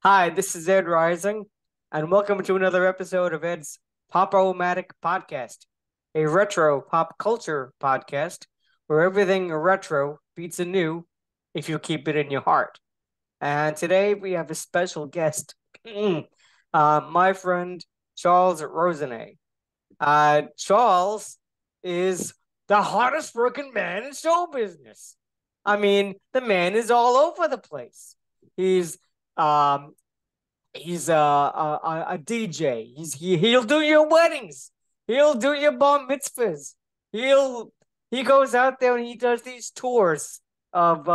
Hi, this is Ed Rising, and welcome to another episode of Ed's Pop O Matic Podcast, a retro pop culture podcast where everything retro beats a new if you keep it in your heart. And today we have a special guest, my friend Charles Rosenay. Charles is the hardest working man in show business. I mean, the man is all over the place. He's um, He's a DJ. He'll do your weddings. He'll do your bar mitzvahs. He'll he goes out there and he does these tours of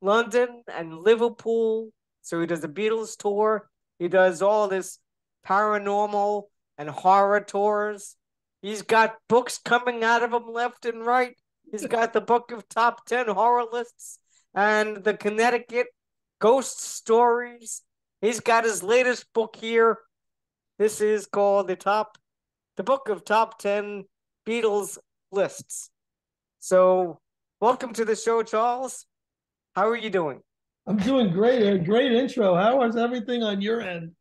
London and Liverpool. So he does the Beatles tour. He does all this paranormal and horror tours. He's got books coming out of him left and right. He's got the book of top 10 horror lists and the Connecticut ghost stories. He's got his latest book here. This is called the book of top 10 Beatles lists. So, welcome to the show, Charles. How are you doing? I'm doing great. A great intro. How is everything on your end?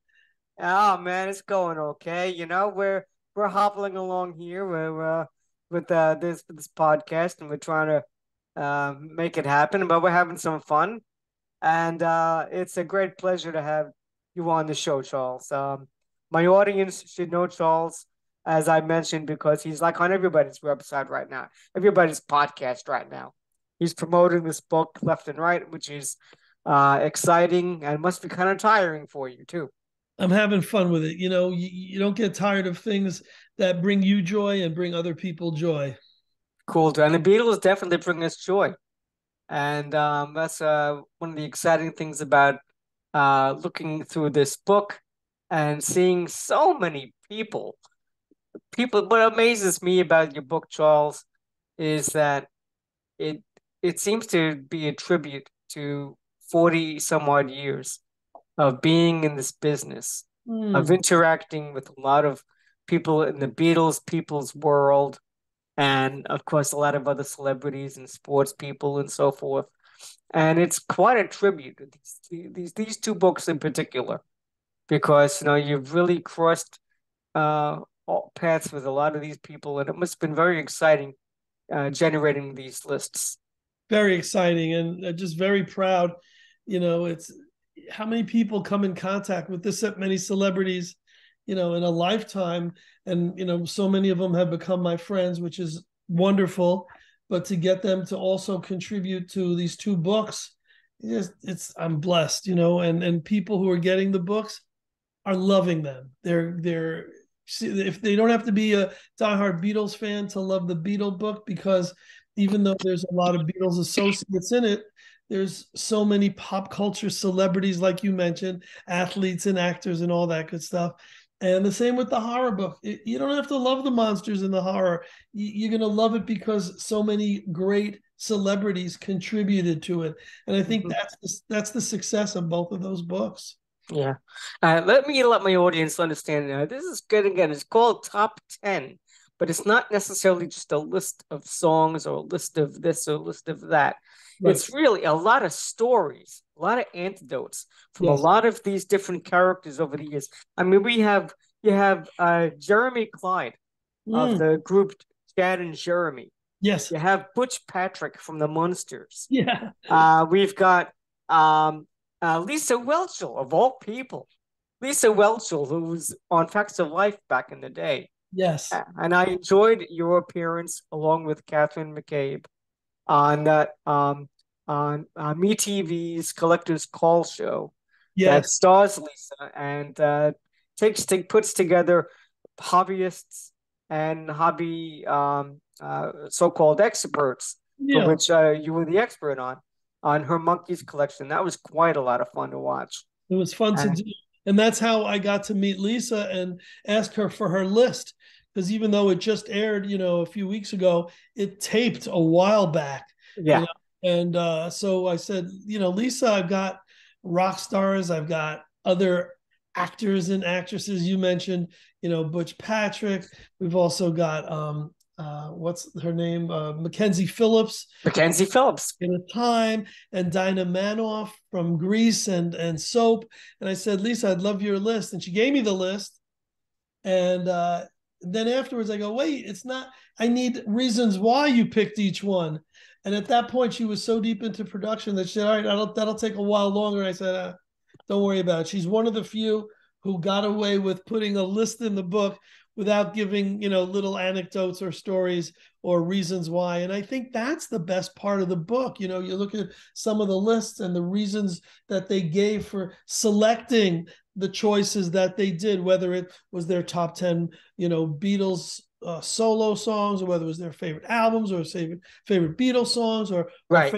Oh man, it's going okay. We're hobbling along here. We're with this podcast, and we're trying to make it happen. But we're having some fun, and it's a great pleasure to have you on the show, Charles. My audience should know Charles, as I mentioned, because he's like on everybody's website right now, everybody's podcast right now. He's promoting this book left and right, which is exciting and must be kind of tiring for you too. I'm having fun with it. You don't get tired of things that bring you joy and bring other people joy. Cool, too. And the Beatles definitely bring us joy. And that's one of the exciting things about looking through this book and seeing so many people. What amazes me about your book, Charles, is that it it seems to be a tribute to 40 some odd years of being in this business, of Hmm. interacting with a lot of people in the people's world, and of course a lot of other celebrities and sports people and so forth. And it's quite a tribute, these two books in particular, because you've really crossed all paths with a lot of these people, and it must have been very exciting generating these lists. Very exciting and just very proud. It's how many people come in contact with this many celebrities, in a lifetime. And, so many of them have become my friends, which is wonderful. But to get them to also contribute to these two books, I'm blessed, and people who are getting the books are loving them. They're if they don't have to be a diehard Beatles fan to love the Beatle book, because even though there's a lot of Beatles associates in it, there's so many pop culture celebrities, like you mentioned, athletes and actors and all that good stuff. And the same with the horror book. You don't have to love the monsters in the horror. You're going to love it because so many great celebrities contributed to it. And I think Mhm. that's the success of both of those books. Yeah. Let my audience understand. This is good again. It's called Top 10, but it's not necessarily just a list of songs or a list of this or a list of that. Right. It's really a lot of stories, a lot of anecdotes from a Yes. lot of these different characters over the years. I mean, you have Jeremy Clyde of Mm. the group Chad and Jeremy. Yes. You have Butch Patrick from the Munsters. Yeah. We've got Lisa Whelchel, of all people. Lisa Whelchel, who was on Facts of Life back in the day. Yes. And I enjoyed your appearance along with Catherine McCabe on that on MeTV's Collector's Call show that Yes. stars Lisa and puts together hobbyists and hobby so-called experts, for Yeah. which you were the expert on her Monkees collection. That was quite a lot of fun to watch. It was fun to And do. And that's how I got to meet Lisa and ask her for her list. Because even though it just aired, a few weeks ago, it taped a while back, you yeah, know. And so I said, Lisa, I've got rock stars, I've got other actors and actresses. You mentioned, Butch Patrick. We've also got what's her name? Mackenzie Phillips. Mackenzie Phillips. In a Time, and Dinah Manoff from Grease and Soap. And I said, Lisa, I'd love your list. And she gave me the list. And then afterwards, I go, wait, it's not, I need reasons why you picked each one. And at that point, she was so deep into production that she said, all right, that'll take a while longer. And I said, don't worry about it. She's one of the few who got away with putting a list in the book without giving, little anecdotes or stories or reasons why. And I think that's the best part of the book. You look at some of the lists and the reasons that they gave for selecting the choices that they did, whether it was their top 10, Beatles solo songs, or whether it was their favorite albums or favorite Beatles songs, or right.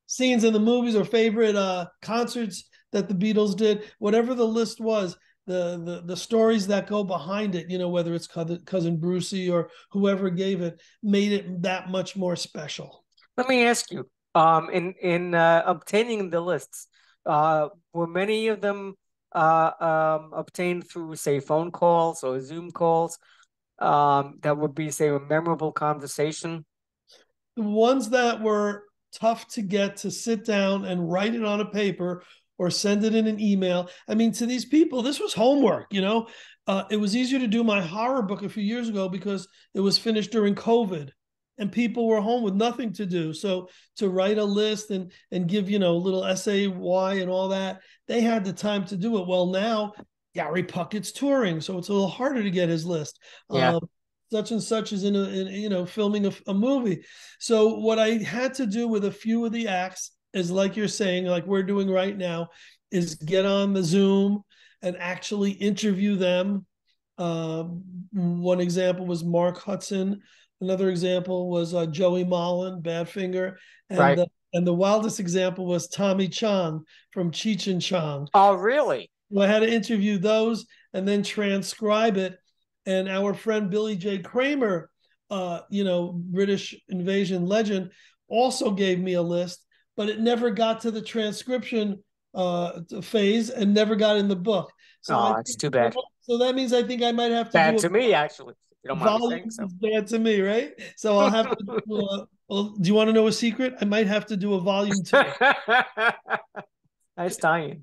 Scenes in the movies, or favorite concerts that the Beatles did, whatever the list was. The stories that go behind it, whether it's cousin Brucey or whoever gave it, made it that much more special. Let me ask you, in obtaining the lists, were many of them obtained through, say, phone calls or Zoom calls? That would be, say, a memorable conversation. The ones that were tough to get to sit down and write it on a paper or send it in an email. I mean, to these people, this was homework, It was easier to do my horror book a few years ago because it was finished during COVID and people were home with nothing to do. So to write a list and give, little essay why and all that, they had the time to do it. Well, now Gary Puckett's touring, so it's a little harder to get his list. Yeah. Such and such is in filming a movie. So what I had to do with a few of the acts is, like you're saying, like we're doing right now, is get on the Zoom and actually interview them. One example was Mark Hudson. Another example was Joey Mollen, Badfinger. And Right. The wildest example was Tommy Chong from Cheech and Chong. Oh, really? So I had to interview those and then transcribe it. And our friend Billy J. Kramer, British invasion legend, also gave me a list, but it never got to the transcription phase and never got in the book. So it's too bad. So that means I think I might have to Bad do to me, actually. You don't mind me saying so. Bad to me, right? So I'll have to do do you want to know a secret? I might have to do a volume 2. Nice tie-in.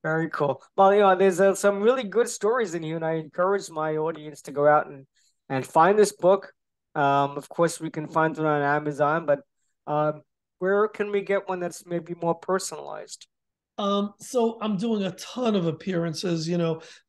Very cool. Well, there's some really good stories in here, and I encourage my audience to go out and find this book. Of course, we can find it on Amazon, but where can we get one that's maybe more personalized? So I'm doing a ton of appearances,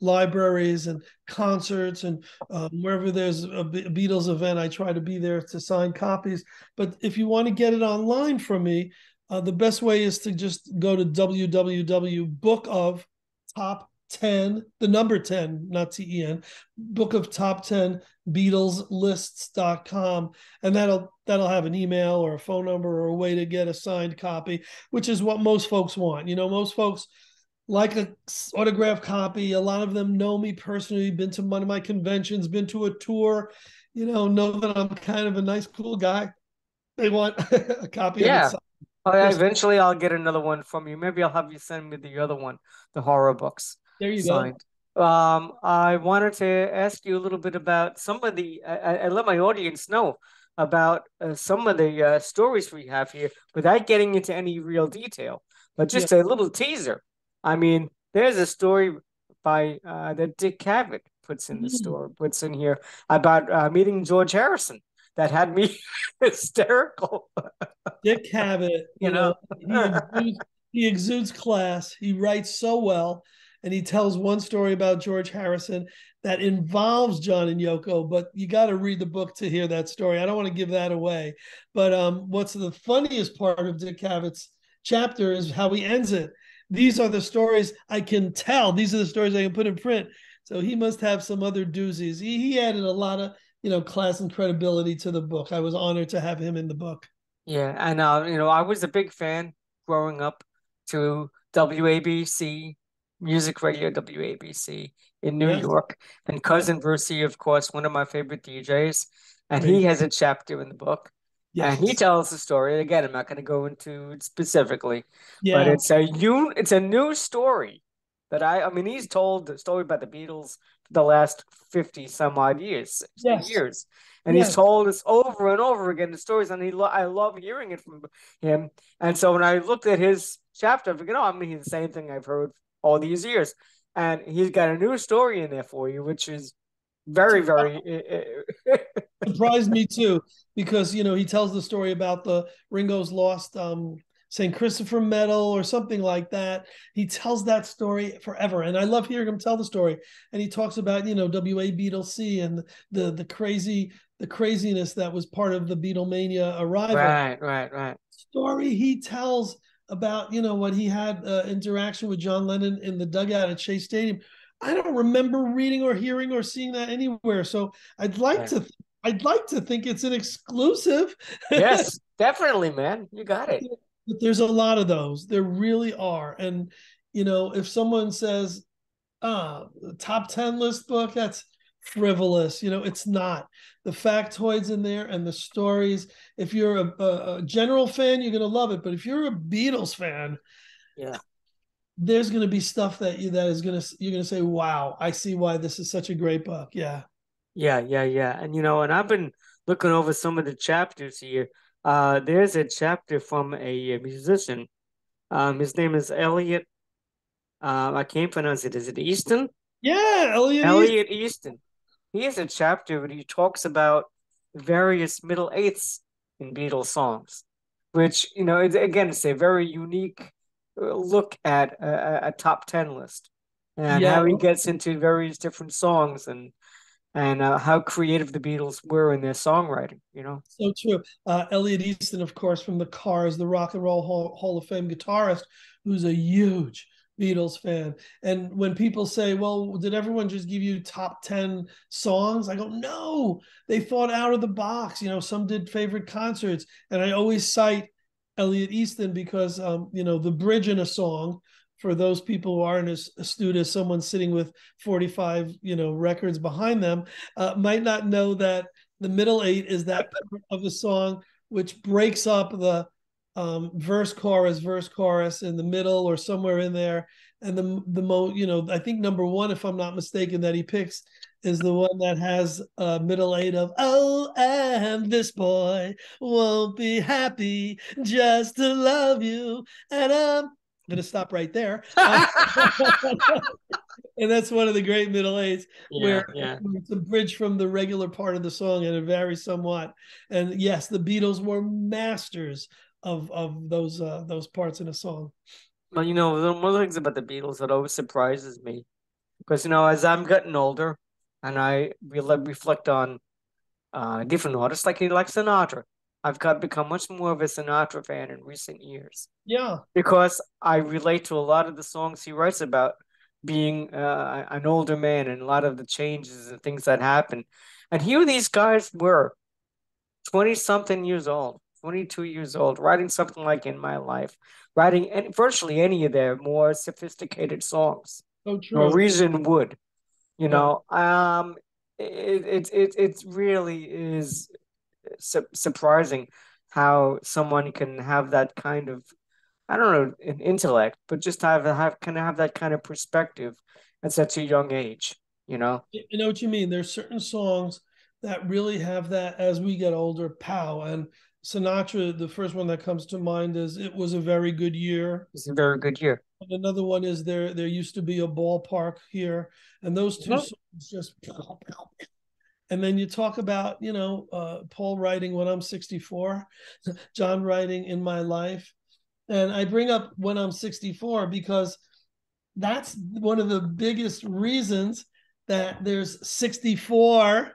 libraries and concerts, and wherever there's a Beatles event, I try to be there to sign copies. But if you want to get it online from me, the best way is to just go to www.bookofTop10, the number 10, not TEN, bookofTop10 BeatlesLists.com, and that'll have an email or a phone number or a way to get a signed copy, which is what most folks want. Most folks like an autographed copy. A lot of them know me personally, been to one of my conventions, been to a tour, know that I'm kind of a nice, cool guy. They want a copy of it signed. Eventually I'll get another one from you. Maybe I'll have you send me the other one, the horror books. There you signed. I wanted to ask you a little bit about some of I let my audience know about some of the stories we have here without getting into any real detail, but just a little teaser. I mean, there's a story by that Dick Cavett puts in here about meeting George Harrison that had me hysterical. Dick Cavett, he exudes class. He writes so well, and he tells one story about George Harrison that involves John and Yoko, but you got to read the book to hear that story. I don't want to give that away. But what's the funniest part of Dick Cavett's chapter is how he ends it. These are the stories I can tell. These are the stories I can put in print. So he must have some other doozies. He added a lot of, class and credibility to the book. I was honored to have him in the book. Yeah, and I was a big fan growing up to WABC, music radio WABC in New York. And Cousin Brucey, of course, one of my favorite DJs. And he has a chapter in the book. Yes. And he tells the story. Again, I'm not going to go into it specifically, but it's a new story that I mean, he's told the story about the Beatles for the last 50 some odd years, 60 Yes, years. And he's yes. told us over and over again the stories, and I love hearing it from him. And so when I looked at his chapter, I figured, oh, I mean, the same thing I've heard all these years. And he's got a new story in there for you, which is very, very. Surprised me too, because he tells the story about the Ringo's lost St. Christopher medal or something like that. He tells that story forever, and I love hearing him tell the story. And he talks about WA Beatles C and the craziness that was part of the Beatlemania arrival. Right, right, right. Story he tells about what he had interaction with John Lennon in the dugout at Shea Stadium. I don't remember reading or hearing or seeing that anywhere. So I'd like Yeah. to I'd like to think it's an exclusive. Yes, definitely, man. You got it. But there's a lot of those. There really are. And if someone says, the top 10 list book, that's frivolous. It's not. The factoids in there and the stories. If you're a general fan, you're gonna love it. But if you're a Beatles fan, Yeah. there's gonna be stuff you're gonna say, wow, I see why this is such a great book. Yeah. Yeah, yeah, yeah. And and I've been looking over some of the chapters here. There's a chapter from a musician. His name is Elliot. I can't pronounce it. Is it Easton? Yeah, Elliot East. Elliot Easton. He has a chapter where he talks about various middle eighths in Beatles songs, which it's a very unique look at a top 10 list, and Yeah, how he gets into various different songs, and how creative the Beatles were in their songwriting. so true. Elliot Easton, of course, from the Cars, the Rock and Roll Hall of Fame guitarist, who's a huge Beatles fan. And when people say, well, did everyone just give you top 10 songs? I go, no, they thought out of the box. Some did favorite concerts. And I always cite Elliot Easton because, the bridge in a song, for those people who aren't as astute as someone sitting with 45, records behind them, might not know that the middle eight is that part of the song which breaks up the verse, chorus in the middle or somewhere in there. And I think number one, if I'm not mistaken, that he picks is the one that has a middle eight of, oh, and this boy won't be happy just to love you. And I'm going to stop right there. And that's one of the great middle eights Yeah, where yeah. it's a bridge from the regular part of the song and it varies somewhat. And yes, the Beatles were masters of those parts in a song. Well, one of the things about the Beatles that always surprises me, because as I'm getting older, and I reflect on different artists like Sinatra, I've become much more of a Sinatra fan in recent years, Yeah. because I relate to a lot of the songs he writes about being an older man, and a lot of the changes and things that happen. And here these guys were 20 something years old, 22 years old, writing something like In My Life, writing virtually any of their more sophisticated songs. So true. Norwegian Wood, you Yeah. know, um, it really is surprising how someone can have that kind of, I don't know, an intellect, but just have that kind of perspective at such a young age, you know? You know what you mean. There's certain songs that really have that as we get older, pow. And Sinatra, the first one that comes to mind is It Was a Very Good Year. It's a very good year. And another one is There Used to Be a Ballpark Here. And those two Mhm. songs just, and then you talk about, Paul writing When I'm 64, John writing In My Life. And I bring up When I'm 64 because that's one of the biggest reasons that there's 64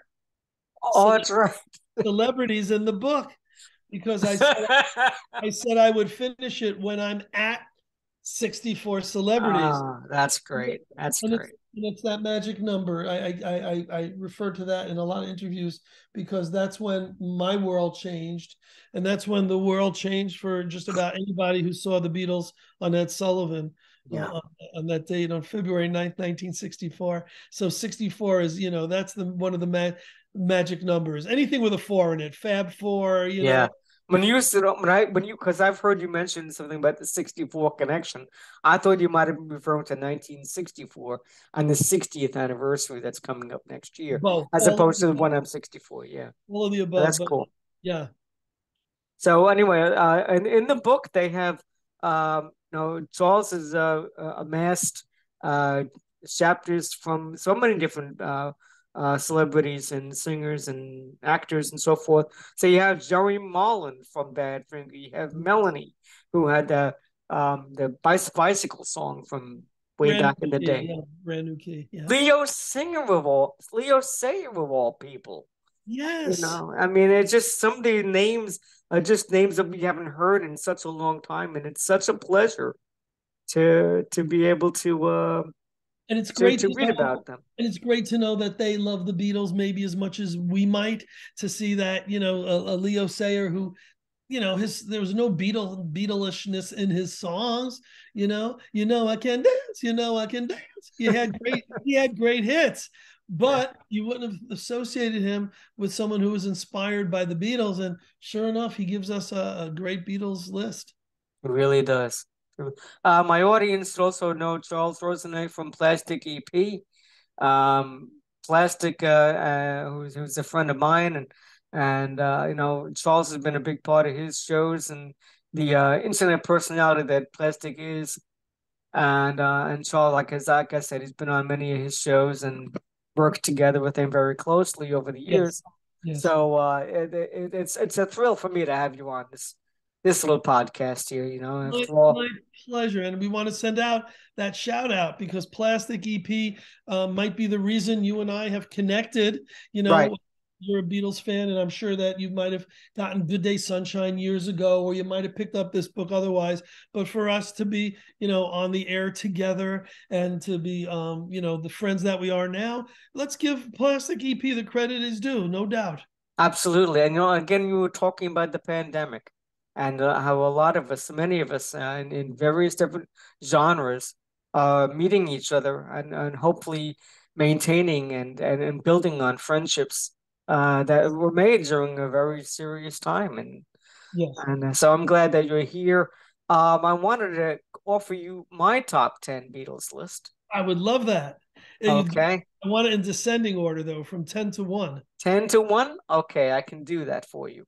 Oh, that's right. celebrities in the book, because I said I would finish it when I'm at 64 celebrities. Ah, that's great. That's And great. it's that magic number. I refer to that in a lot of interviews because that's when my world changed, and that's when the world changed for just about anybody who saw the Beatles on Ed Sullivan Yeah. on that date on February 9th, 1964. So 64 is that's one of the magic numbers. Anything with a four in it, Fab Four, Yeah. When you said when you because I've heard you mention something about the 64 connection. I thought you might have been referring to 1964 and the 60th anniversary that's coming up next year, Both, as all of opposed the to above, when I'm 64. Yeah, all of the above. that's But cool. yeah, So anyway, in the book they have Charles has amassed uh, chapters from so many different celebrities and singers and actors and so forth. So you have Joey Mullen from Badfinger. You have Melanie, who had the bicycle song from way brand back in new the key. day. Yeah, brand new key. Yeah. Leo Sayer of all people. You Yes. know, I mean, it's just some of the names are just names that we haven't heard in such a long time, and it's such a pleasure to be able And it's to great to to read know, about them. and it's great to know that they love the Beatles maybe as much as we might. To see that, a Leo Sayer who, his there was no Beatlishness in his songs. I can dance. I can dance. He had great hits, Yeah, but you wouldn't have associated him with someone who was inspired by the Beatles. And sure enough, he gives us a great Beatles list. it really does. My audience also know Charles Rosenay from Plastic EP. Um, Plastic, who's a friend of mine, and Charles has been a big part of his shows and the internet personality that Plastic is. And Charles, like I said, he's been on many of his shows and worked together with him very closely over the Yes. years. Yes. So it's a thrill for me to have you on this little podcast here. You know, My, after all, my pleasure. And we want to send out that shout out because Plastic EP might be the reason you and I have connected. You right. know, you're a Beatles fan, and I'm sure that you might have gotten Good Day Sunshine years ago, or you might have picked up this book otherwise. But for us to be, on the air together and to be, the friends that we are now, let's give Plastic EP the credit is due, no doubt. Absolutely. And again, you were talking about the pandemic and how a lot of us, many of us, in various different genres, meeting each other and hopefully maintaining and building on friendships that were made during a very serious time. Yes, And so I'm glad that you're here. I wanted to offer you my top 10 Beatles list. I would love that. Okay. I want it in descending order, though, from 10 to 1. 10 to 1? Okay, I can do that for you.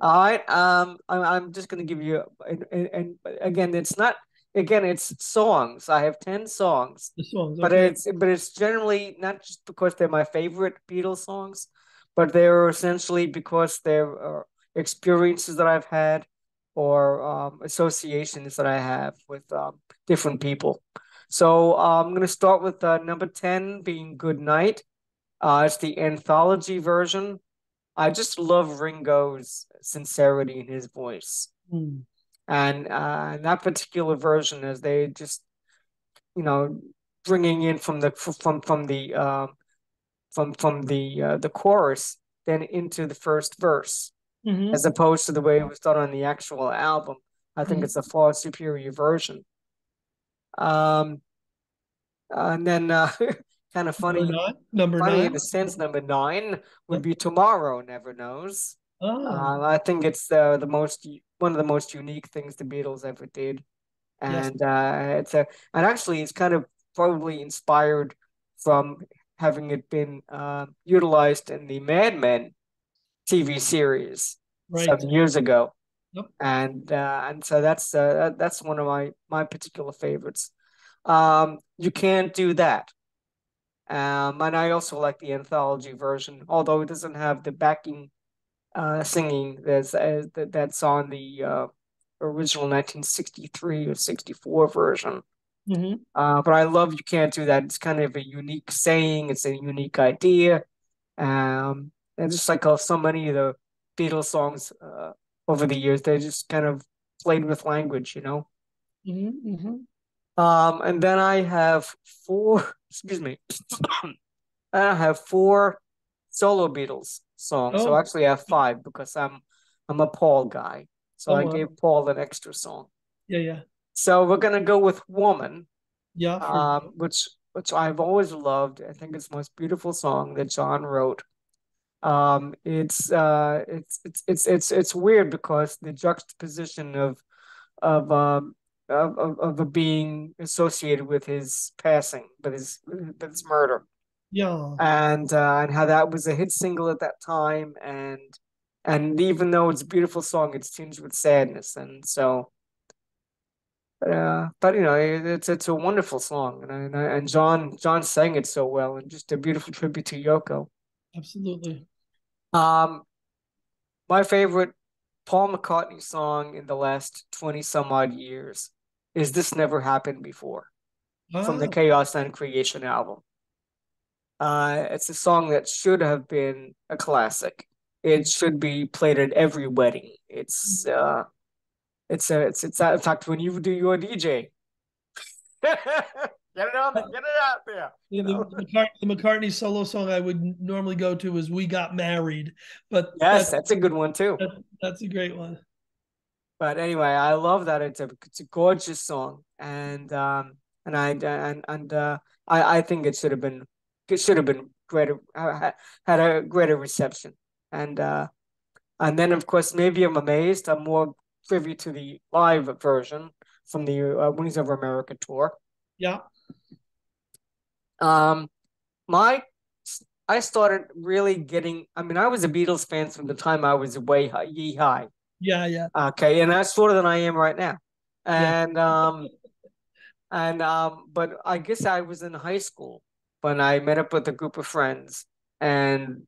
All right. I'm just gonna give you, and again, it's songs. I have 10 songs, The songs, but okay. it's generally not just because they're my favorite Beatles songs, but they're essentially because they're experiences that I've had or associations that I have with different people. So I'm gonna start with number 10 being Good Night. It's the anthology version. I just love Ringo's sincerity in his voice, Hmm. and that particular version, as they just you know bringing in from the chorus, then into the first verse, as Hmm. opposed to the way it was done on the actual album. I think Hmm. it's a far superior version. Um, and then kind of Number funny. nine. Number Funny in nine. a sense, number 9 would Yep. be Tomorrow Never Knows. Oh, I think it's one of the most unique things the Beatles ever did, yes. and and actually it's kind of probably inspired from having it been utilized in the Mad Men TV series Right. some years ago, Yep. and so that's one of my particular favorites. You can't do that. And I also like the anthology version, although it doesn't have the backing singing that's on the original 1963 or 64 version. Hmm. But I love You Can't Do That. It's kind of a unique saying. It's a unique idea. And just like so many of the Beatles songs over the years, they just kind of played with language. Hmm. Hmm. And then I have four, excuse me, I have four solo Beatles songs. So Oh, actually I have five because I'm a Paul guy. So oh, I wow. gave Paul an extra song. Yeah, yeah. So we're gonna go with Woman, Yeah, for which I've always loved. I think it's the most beautiful song that John wrote. It's weird because the juxtaposition of of being associated with his passing, with his murder, Yeah, and how that was a hit single at that time, and even though it's a beautiful song, it's tinged with sadness, and so. But you know, it's a wonderful song, and John sang it so well, and just a beautiful tribute to Yoko. absolutely. Um, my favorite Paul McCartney song in the last 20 some odd years is "This Never Happened Before" from the Ah, Chaos and Creation album. It's a song that should have been a classic. It should be played at every wedding. It's in fact when you do your DJ, get it on, get it out there. the, the McCartney solo song I would normally go to is "We Got Married," but Yes, that's a good one too. that's a great one. But anyway, I love that it's a gorgeous song, I think it should have been greater had a greater reception, and then of course maybe I'm amazed. I'm more privy to the live version from the Wings Over America tour. Yeah, Um, my I started really getting. I mean, I was a Beatles fan from the time I was way high, yee high. yeah, yeah, Okay, and that's shorter than I am right now. yeah. And but I guess I was in high school when I met up with a group of friends, and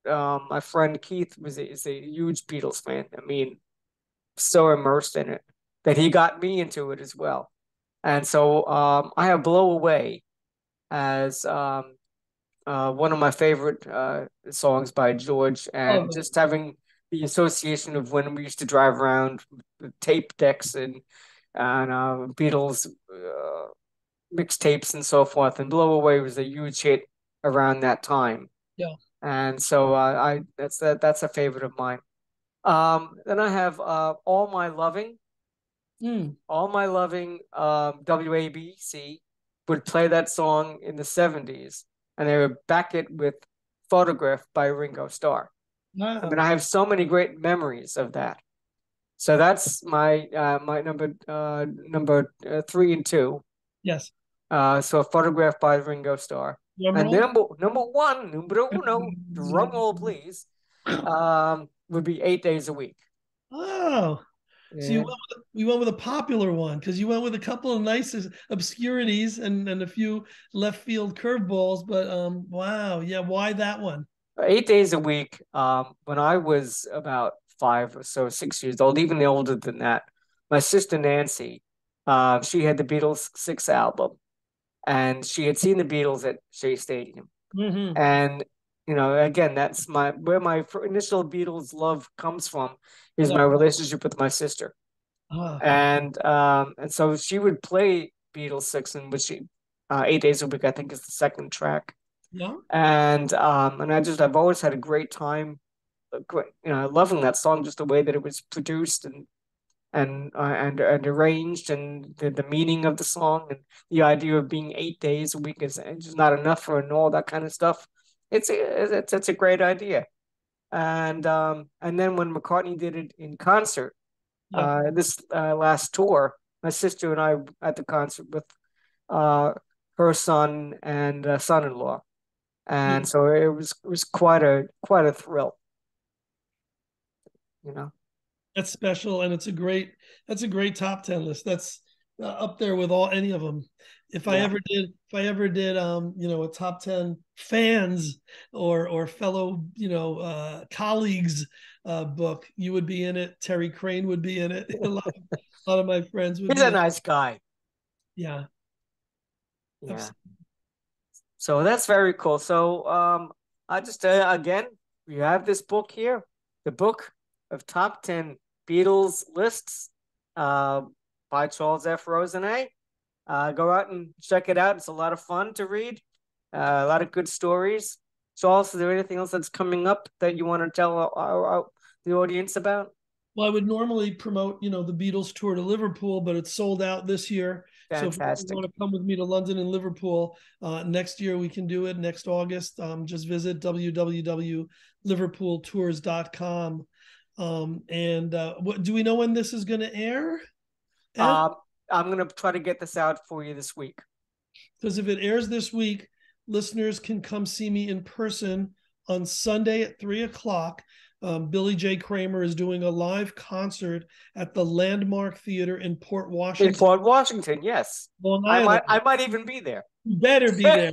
my friend Keith is a huge Beatles fan. I mean, so immersed in it that he got me into it as well. And so I have "Blow Away" as one of my favorite songs by George, and Love it. just having the association of when we used to drive around with tape decks and Beatles mixtapes and so forth, and "Blow Away" was a huge hit around that time, Yeah. and so I that's a favorite of mine. Then I have Mm. All My Loving, WABC would play that song in the 70s, and they would back it with Photograph by Ringo Starr. I mean, Wow. I have so many great memories of that. So that's my number three and two. Yes. So Photograph by Ringo Starr. Drum And roll. number one, numero uno, drum roll please, would be 8 days a week. Oh, so And we went with a popular one because you went with a couple of nice obscurities and a few left field curveballs. But wow, yeah, why that one? 8 days a week, when I was about 5 or so, 6 years old, even older than that, my sister Nancy, she had the Beatles sixth album, and she had seen the Beatles at Shea Stadium. Mm-hmm. And you know, again, that's my where my initial Beatles love comes from is Yeah. my relationship with my sister. Ah, And so she would play Beatles six, in which she 8 days a week, I think, is the second track. yeah. And I've always had a great time, loving that song, just the way that it was produced and arranged, and the meaning of the song, and the idea of being 8 days a week is just not enough for, and all that kind of stuff. It's a great idea. And then when McCartney did it in concert, Yeah. this last tour, my sister and I at the concert with uh, her son and son-in-law, Yeah. and so it was quite a thrill, you know. That's special, and that's a great top 10 list. That's up there with all any of them. Yeah. If I ever did, a top 10 fans or fellow, colleagues book, you would be in it. Terry Crane would be in it. A lot of my friends would He's be a in it. nice guy. Yeah, Yeah. So that's very cool. So I just again, we have this book here, the book of top 10 Beatles lists, uh, by Charles F. Rosenay. Go out and check it out. It's a lot of fun to read. A lot of good stories. Charles, is there anything else that's coming up that you want to tell the audience about? Well, I would normally promote, the Beatles tour to Liverpool, but it's sold out this year. So if you Fantastic. want to come with me to London and Liverpool next year, we can do it next August. Just visit www.liverpooltours.com. And what do we know when this is going to air, Ed? Um, I'm gonna try to get this out for you this week. Because if it airs this week, listeners can come see me in person on Sunday at 3 o'clock. Billy J. Kramer is doing a live concert at the Landmark Theater in Port In Washington, Port Washington, yes. Long I Island. might I might even be there. You better be there.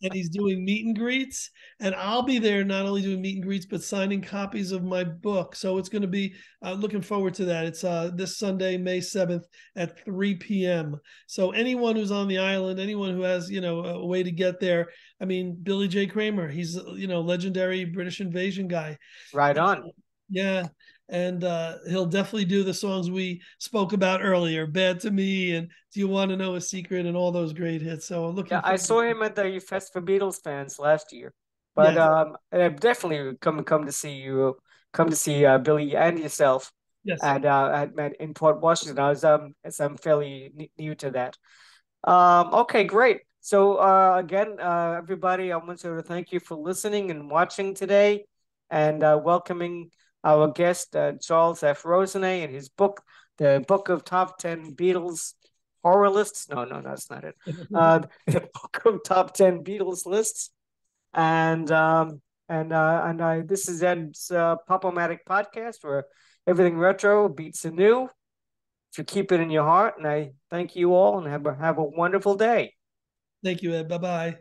And he's doing meet and greets, and I'll be there not only doing meet and greets but signing copies of my book. So it's going to be looking forward to that. It's this Sunday, May 7th at 3 p.m. So anyone who's on the island, anyone who has a way to get there, I mean, Billy J. Kramer, he's legendary British invasion guy. Right on. Yeah. And he'll definitely do the songs we spoke about earlier, Bad to Me and Do You Want to Know a Secret, and all those great hits. So I'm Yeah, looking I forward saw to it. him at the Fest for Beatles fans last year. But Yes. I definitely come to see you, come to see Billy and yourself Yes. at in Port Washington. As I'm fairly new to that. Okay, great. So again, everybody, I want to thank you for listening and watching today, and welcoming our guest Charles F. Rosenay and his book, the Book of Top 10 Beatles Horror Lists. No, no, that's not it. The Book of Top 10 Beatles Lists, and this is Ed's Pop O Matic podcast, where everything retro beats the new. So keep it in your heart, and I thank you all, and have a wonderful day. Thank you, Ed. Bye bye.